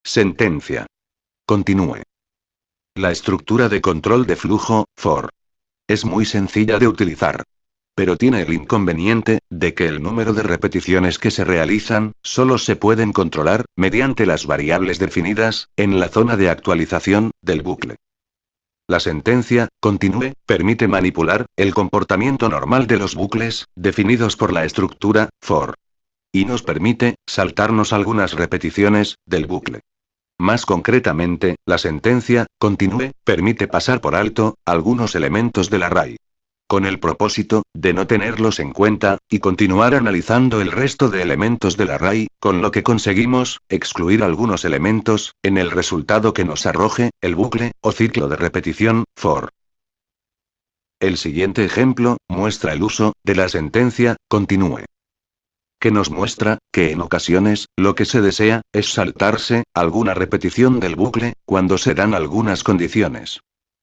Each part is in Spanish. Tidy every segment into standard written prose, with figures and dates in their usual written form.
Sentencia. Continúe. La estructura de control de flujo, for. Es muy sencilla de utilizar. Pero tiene el inconveniente, de que el número de repeticiones que se realizan, solo se pueden controlar, mediante las variables definidas, en la zona de actualización, del bucle. La sentencia, continúe, permite manipular, el comportamiento normal de los bucles, definidos por la estructura, for. Y nos permite, saltarnos algunas repeticiones, del bucle. Más concretamente, la sentencia, continúe, permite pasar por alto, algunos elementos del array. Con el propósito, de no tenerlos en cuenta, y continuar analizando el resto de elementos del array, con lo que conseguimos, excluir algunos elementos, en el resultado que nos arroje, el bucle, o ciclo de repetición, for. El siguiente ejemplo, muestra el uso, de la sentencia, continúe. Que nos muestra, que en ocasiones, lo que se desea, es saltarse, alguna repetición del bucle, cuando se dan algunas condiciones.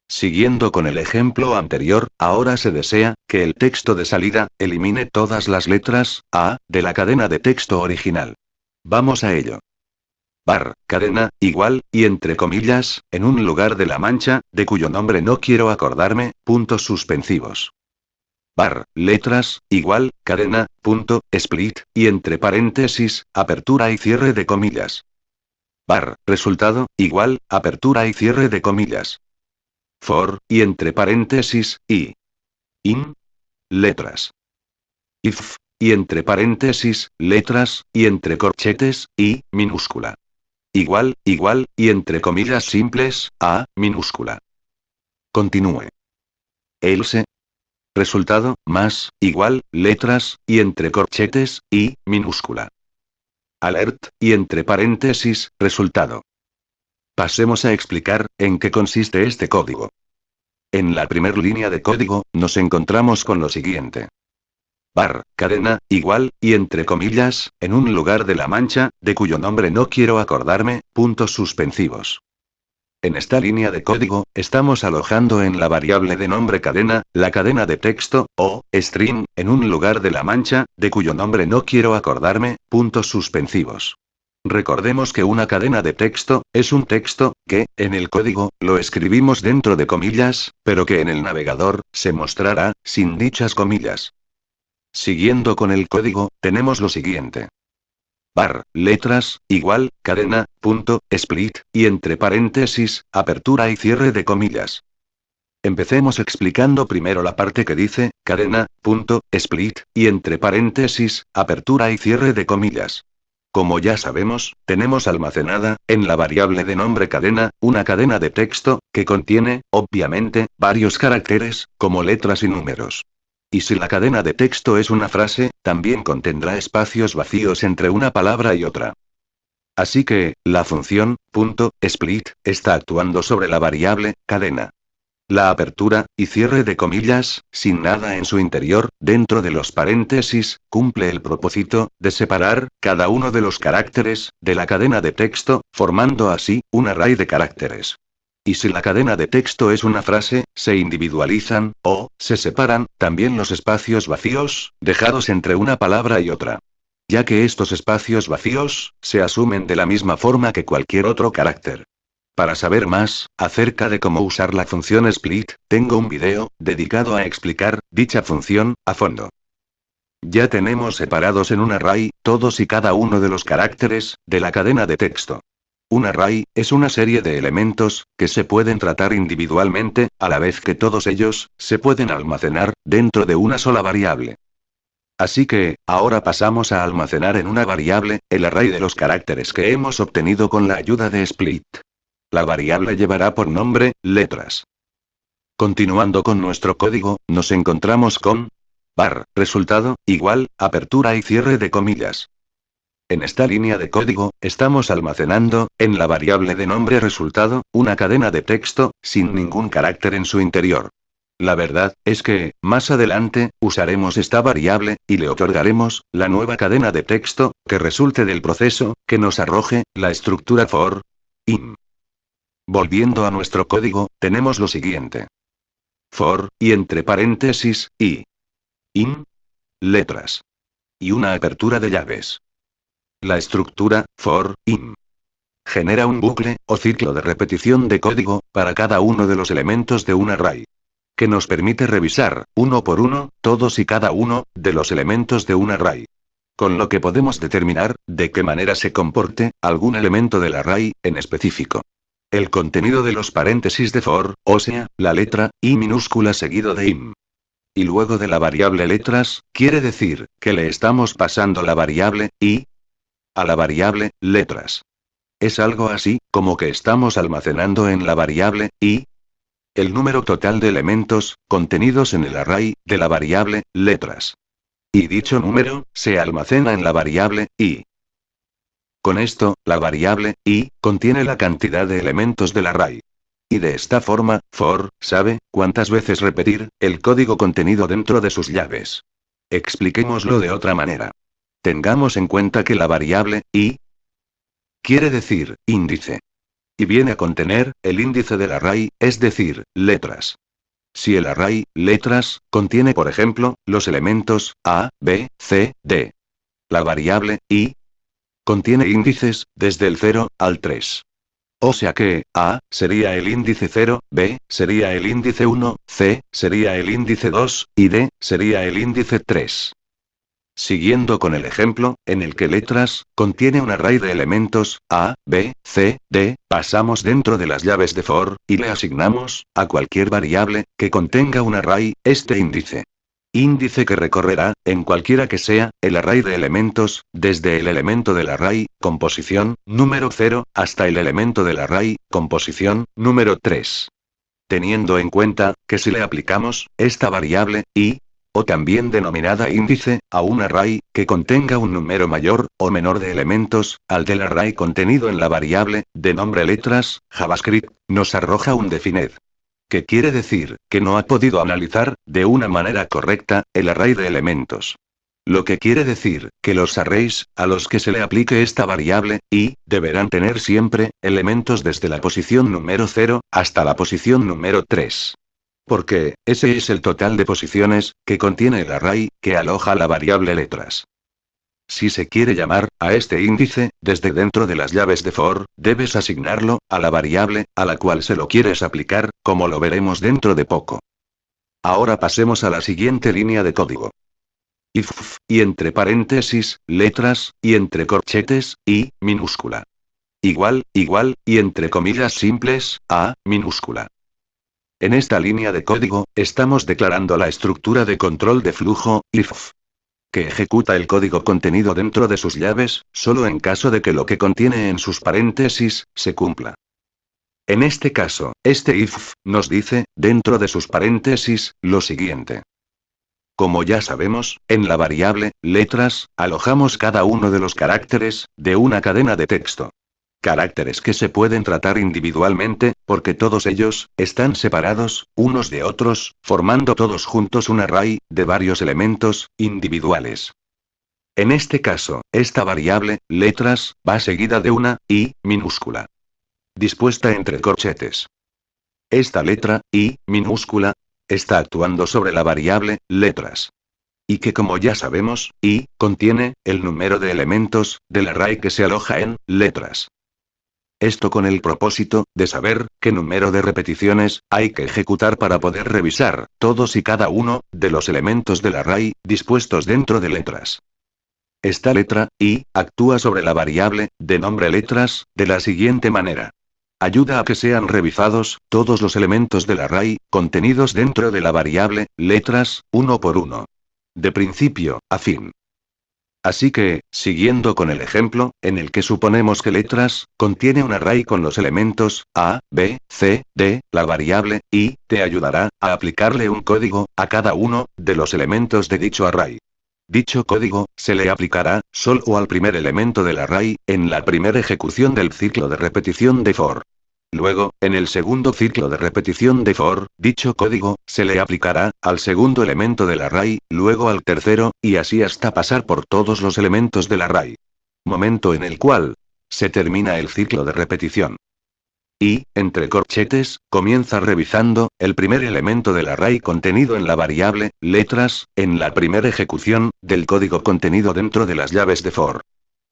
Siguiendo con el ejemplo anterior, ahora se desea, que el texto de salida, elimine todas las letras, A, de la cadena de texto original. Vamos a ello. Bar, cadena, igual, y entre comillas, en un lugar de la mancha, de cuyo nombre no quiero acordarme, puntos suspensivos. Bar, letras, igual, cadena, punto, split, y entre paréntesis, apertura y cierre de comillas. Bar, resultado, igual, apertura y cierre de comillas. For, y entre paréntesis, y. In. Letras. If, y entre paréntesis, letras, y entre corchetes, y, minúscula. Igual, y entre comillas simples, a, minúscula. Continúe. Else. Resultado, más, igual, letras, y entre corchetes, y, minúscula. Alert, y entre paréntesis, resultado. Pasemos a explicar, en qué consiste este código. En la primera línea de código, nos encontramos con lo siguiente. Bar, cadena, igual, y entre comillas, en un lugar de la mancha, de cuyo nombre no quiero acordarme, puntos suspensivos. En esta línea de código, estamos alojando en la variable de nombre cadena, la cadena de texto, o, string, en un lugar de la mancha, de cuyo nombre no quiero acordarme, puntos suspensivos. Recordemos que una cadena de texto, es un texto, que, en el código, lo escribimos dentro de comillas, pero que en el navegador, se mostrará, sin dichas comillas. Siguiendo con el código, tenemos lo siguiente. Bar, letras, igual, cadena, punto, split, y entre paréntesis, apertura y cierre de comillas. Empecemos explicando primero la parte que dice, cadena, punto, split, y entre paréntesis, apertura y cierre de comillas. Como ya sabemos, tenemos almacenada, en la variable de nombre cadena, una cadena de texto, que contiene, obviamente, varios caracteres, como letras y números. Y si la cadena de texto es una frase, también contendrá espacios vacíos entre una palabra y otra. Así que, la función, .split, está actuando sobre la variable, cadena. La apertura, y cierre de comillas, sin nada en su interior, dentro de los paréntesis, cumple el propósito, de separar, cada uno de los caracteres, de la cadena de texto, formando así, un array de caracteres. Y si la cadena de texto es una frase, se individualizan, o, se separan, también los espacios vacíos, dejados entre una palabra y otra. Ya que estos espacios vacíos, se asumen de la misma forma que cualquier otro carácter. Para saber más, acerca de cómo usar la función split, tengo un video, dedicado a explicar, dicha función, a fondo. Ya tenemos separados en un array, todos y cada uno de los caracteres, de la cadena de texto. Un array, es una serie de elementos, que se pueden tratar individualmente, a la vez que todos ellos, se pueden almacenar, dentro de una sola variable. Así que, ahora pasamos a almacenar en una variable, el array de los caracteres que hemos obtenido con la ayuda de split. La variable llevará por nombre, letras. Continuando con nuestro código, nos encontramos con bar, resultado, igual, apertura y cierre de comillas. En esta línea de código, estamos almacenando, en la variable de nombre resultado, una cadena de texto, sin ningún carácter en su interior. La verdad, es que, más adelante, usaremos esta variable, y le otorgaremos, la nueva cadena de texto, que resulte del proceso, que nos arroje, la estructura for. In. Volviendo a nuestro código, tenemos lo siguiente. For, y entre paréntesis, y. In. Letras. Y una apertura de llaves. La estructura, for, in. Genera un bucle, o ciclo de repetición de código, para cada uno de los elementos de un array. Que nos permite revisar, uno por uno, todos y cada uno, de los elementos de un array. Con lo que podemos determinar, de qué manera se comporte, algún elemento del array, en específico. El contenido de los paréntesis de for, o sea, la letra, I minúscula seguido de im. Y luego de la variable letras, quiere decir, que le estamos pasando la variable, I, a la variable, letras. Es algo así, como que estamos almacenando en la variable, I, el número total de elementos, contenidos en el array, de la variable, letras. Y dicho número, se almacena en la variable, I. Con esto, la variable, I, contiene la cantidad de elementos del array. Y de esta forma, for, sabe, cuántas veces repetir, el código contenido dentro de sus llaves. Expliquémoslo de otra manera. Tengamos en cuenta que la variable, I, quiere decir, índice. Y viene a contener, el índice del array, es decir, letras. Si el array, letras, contiene por ejemplo, los elementos, A, B, C, D. La variable, I, contiene índices, desde el 0, al 3. O sea que, A, sería el índice 0, B, sería el índice 1, C, sería el índice 2, y D, sería el índice 3. Siguiendo con el ejemplo, en el que letras, contiene un array de elementos, A, B, C, D, pasamos dentro de las llaves de for, y le asignamos, a cualquier variable, que contenga un array, este índice. Índice que recorrerá, en cualquiera que sea, el array de elementos, desde el elemento del array, composición, número 0, hasta el elemento del array, composición, número 3. Teniendo en cuenta, que si le aplicamos, esta variable, I, o también denominada índice, a un array, que contenga un número mayor, o menor de elementos, al del array contenido en la variable, de nombre letras, JavaScript, nos arroja un defined. Que quiere decir, que no ha podido analizar, de una manera correcta, el array de elementos. Lo que quiere decir, que los arrays, a los que se le aplique esta variable, I, deberán tener siempre, elementos desde la posición número 0, hasta la posición número 3. Porque, ese es el total de posiciones, que contiene el array, que aloja la variable letras. Si se quiere llamar, a este índice, desde dentro de las llaves de for, debes asignarlo, a la variable, a la cual se lo quieres aplicar, como lo veremos dentro de poco. Ahora pasemos a la siguiente línea de código. If, y entre paréntesis, letras, y entre corchetes, I, minúscula. Igual, y entre comillas simples, A, minúscula. En esta línea de código, estamos declarando la estructura de control de flujo, if, que ejecuta el código contenido dentro de sus llaves, solo en caso de que lo que contiene en sus paréntesis, se cumpla. En este caso, este if, nos dice, dentro de sus paréntesis, lo siguiente. Como ya sabemos, en la variable, letras, alojamos cada uno de los caracteres, de una cadena de texto. Caracteres que se pueden tratar individualmente, porque todos ellos, están separados, unos de otros, formando todos juntos un array, de varios elementos, individuales. En este caso, esta variable, letras, va seguida de una, I, minúscula. Dispuesta entre corchetes. Esta letra, I, minúscula, está actuando sobre la variable, letras. Y que como ya sabemos, I, contiene, el número de elementos, del array que se aloja en, letras. Esto con el propósito, de saber, qué número de repeticiones, hay que ejecutar para poder revisar, todos y cada uno, de los elementos del array, dispuestos dentro de letras. Esta letra, I, actúa sobre la variable, de nombre letras, de la siguiente manera. Ayuda a que sean revisados, todos los elementos del array, contenidos dentro de la variable, letras, uno por uno. De principio, a fin. Así que, siguiendo con el ejemplo, en el que suponemos que letras, contiene un array con los elementos, A, B, C, D, la variable, I, te ayudará, a aplicarle un código, a cada uno, de los elementos de dicho array. Dicho código, se le aplicará, solo al primer elemento del array, en la primera ejecución del ciclo de repetición de for. Luego, en el segundo ciclo de repetición de for, dicho código, se le aplicará, al segundo elemento del array, luego al tercero, y así hasta pasar por todos los elementos del array. Momento en el cual se termina el ciclo de repetición. Y, entre corchetes, comienza revisando, el primer elemento del array contenido en la variable, letras, en la primera ejecución, del código contenido dentro de las llaves de for.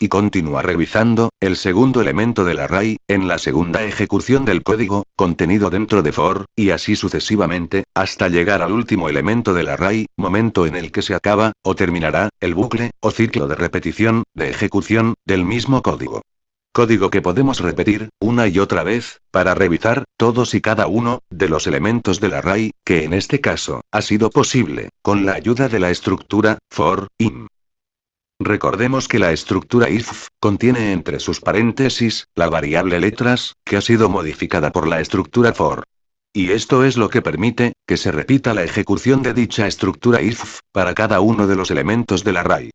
y continúa revisando el segundo elemento del array, en la segunda ejecución del código, contenido dentro de for, y así sucesivamente, hasta llegar al último elemento del array, momento en el que se acaba, o terminará, el bucle, o ciclo de repetición, de ejecución, del mismo código. Código que podemos repetir, una y otra vez, para revisar todos y cada uno de los elementos del array, que en este caso, ha sido posible, con la ayuda de la estructura, for, in. Recordemos que la estructura if contiene entre sus paréntesis, la variable letras, que ha sido modificada por la estructura for. Y esto es lo que permite, que se repita la ejecución de dicha estructura if, para cada uno de los elementos del array.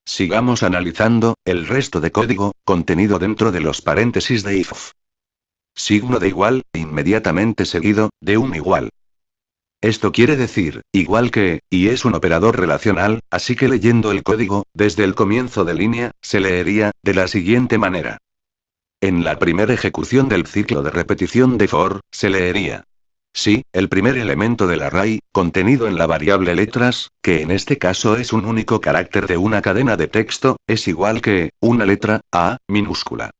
Sigamos analizando el resto de código, contenido dentro de los paréntesis de if. Signo de igual, inmediatamente seguido, de un igual. Esto quiere decir, igual que, y es un operador relacional, así que leyendo el código, desde el comienzo de línea, se leería, de la siguiente manera. En la primera ejecución del ciclo de repetición de for, se leería. Sí, el primer elemento del array, contenido en la variable letras, que en este caso es un único carácter de una cadena de texto, es igual que, una letra, A, minúscula.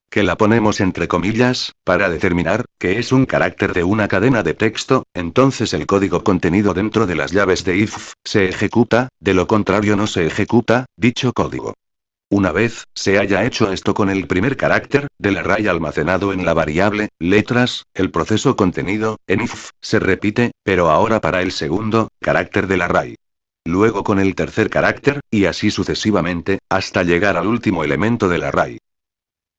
Que la ponemos entre comillas, para determinar, que es un carácter de una cadena de texto, entonces el código contenido dentro de las llaves de if, se ejecuta, de lo contrario no se ejecuta, dicho código. Una vez se haya hecho esto con el primer carácter del array almacenado en la variable letras, el proceso contenido en if se repite, pero ahora para el segundo carácter del array. Luego con el tercer carácter, y así sucesivamente, hasta llegar al último elemento del array.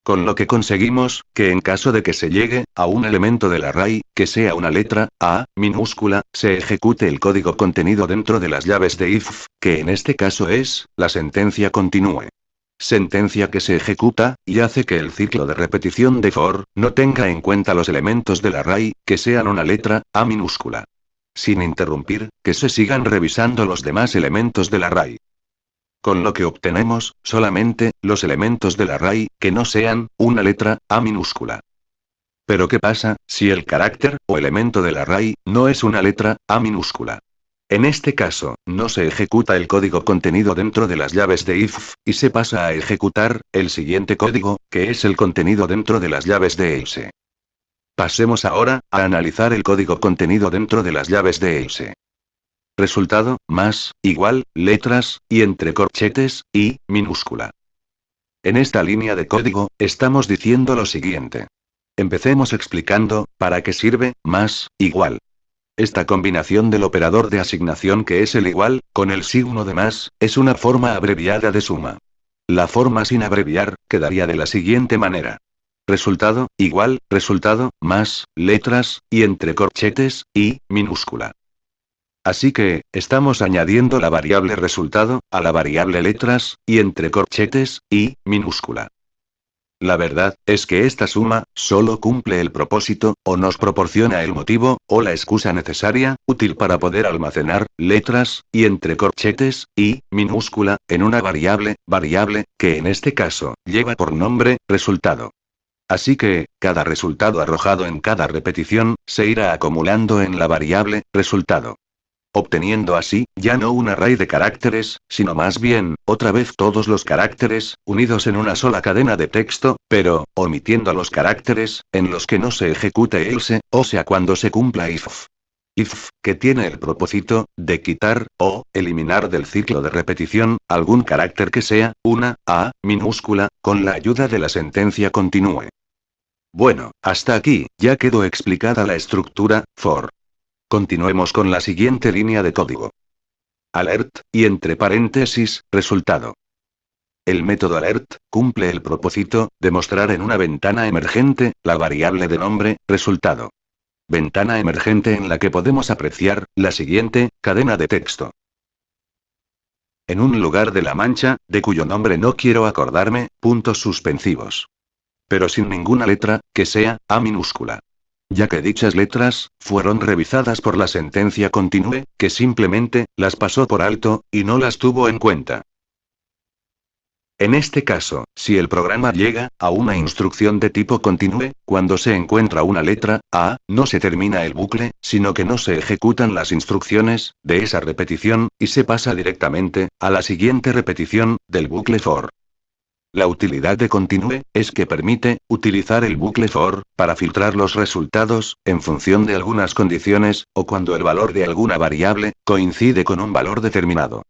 Con lo que conseguimos, que en caso de que se llegue a un elemento del array, que sea una letra, A, minúscula, se ejecute el código contenido dentro de las llaves de if, que en este caso es, la sentencia continúe. Sentencia que se ejecuta, y hace que el ciclo de repetición de for, no tenga en cuenta los elementos del array, que sean una letra, A minúscula. Sin interrumpir, que se sigan revisando los demás elementos del array. Con lo que obtenemos, solamente, los elementos del array, que no sean, una letra, A minúscula. Pero ¿qué pasa, si el carácter, o elemento del array, no es una letra, A minúscula? En este caso, no se ejecuta el código contenido dentro de las llaves de if, y se pasa a ejecutar, el siguiente código, que es el contenido dentro de las llaves de else. Pasemos ahora, a analizar el código contenido dentro de las llaves de else. Resultado, más, igual, letras, y entre corchetes, y, minúscula. En esta línea de código, estamos diciendo lo siguiente. Empecemos explicando, para qué sirve, más, igual. Esta combinación del operador de asignación que es el igual, con el signo de más, es una forma abreviada de suma. La forma sin abreviar, quedaría de la siguiente manera. Resultado, igual, resultado, más, letras, y entre corchetes, y, minúscula. Así que, estamos añadiendo la variable resultado, a la variable letras, y entre corchetes, y, minúscula. La verdad, es que esta suma, solo cumple el propósito, o nos proporciona el motivo, o la excusa necesaria, útil para poder almacenar, letras, y entre corchetes, y, minúscula, en una variable, que en este caso, lleva por nombre, resultado. Así que, cada resultado arrojado en cada repetición, se irá acumulando en la variable, resultado. Obteniendo así, ya no un array de caracteres, sino más bien, otra vez todos los caracteres, unidos en una sola cadena de texto, pero, omitiendo los caracteres, en los que no se ejecute else, o sea cuando se cumpla if. If, que tiene el propósito, de quitar, o, eliminar del ciclo de repetición, algún carácter que sea, una, A, minúscula, con la ayuda de la sentencia continúe. Bueno, hasta aquí, ya quedó explicada la estructura, for. Continuemos con la siguiente línea de código. Alert, y entre paréntesis, resultado. El método alert, cumple el propósito, de mostrar en una ventana emergente, la variable de nombre, resultado. Ventana emergente en la que podemos apreciar, la siguiente, cadena de texto. En un lugar de la mancha, de cuyo nombre no quiero acordarme, puntos suspensivos. Pero sin ninguna letra, que sea, A minúscula. Ya que dichas letras, fueron revisadas por la sentencia continúe, que simplemente, las pasó por alto, y no las tuvo en cuenta. En este caso, si el programa llega a una instrucción de tipo continúe, cuando se encuentra una letra A, no se termina el bucle, sino que no se ejecutan las instrucciones de esa repetición, y se pasa directamente a la siguiente repetición del bucle for. La utilidad de continue es que permite utilizar el bucle for para filtrar los resultados en función de algunas condiciones, o cuando el valor de alguna variable coincide con un valor determinado.